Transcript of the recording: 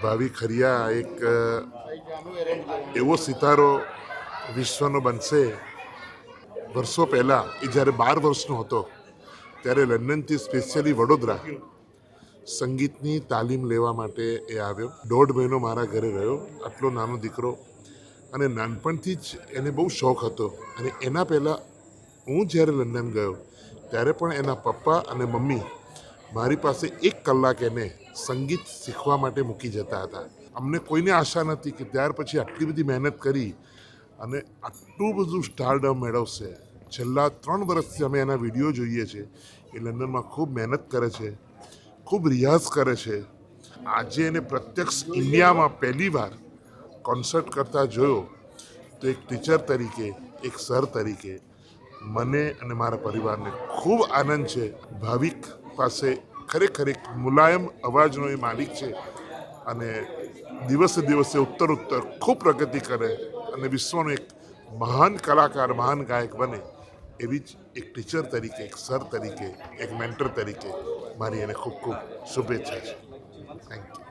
ભાવિ ખરિયા એક એવો સિતારો વિશ્વનો બનશે. વર્ષો પહેલાં એ જ્યારે 12 વર્ષનો હતો ત્યારે લંડનથી સ્પેશિયલી વડોદરા સંગીતની તાલીમ લેવા માટે એ આવ્યો. 1.5 મહિનો મારા ઘરે રહ્યો, આટલો નાનો દીકરો, અને નાનપણથી જ એને બહુ શોખ હતો. અને એના પહેલાં હું જ્યારે લંડન ગયો ત્યારે પણ એના પપ્પા અને મમ્મી મારી પાસે 1 કલાક એને સંગીત શીખવા માટે મૂકી જતા હતા. અમને કોઈને આશા નથી કે ત્યાર પછી આટલી બધી મહેનત કરી અને આટલું બધું સ્ટારડમ મેળવશે. છેલ્લા 3 વર્ષથી અમે એના વિડીયો જોઈએ છે. એ લંડનમાં ખૂબ મહેનત કરે છે, ખૂબ રિયાઝ કરે છે. આજે એને પ્રત્યક્ષ ઇન્ડિયામાં પહેલીવાર કોન્સર્ટ કરતા જોયો તો એક ટીચર તરીકે, એક સર તરીકે મને અને મારા પરિવારને ખૂબ આનંદ છે. ભાવિક પાસે ખરેખર એક મુલાયમ અવાજનો એ માલિક છે અને દિવસે દિવસે ઉત્તર ખૂબ પ્રગતિ કરે અને વિશ્વનો એક મહાન કલાકાર, મહાન ગાયક બને એવી જ એક ટીચર તરીકે, એક સર તરીકે, એક મેન્ટર તરીકે મારી એને ખૂબ ખૂબ શુભેચ્છા છે. Thank you.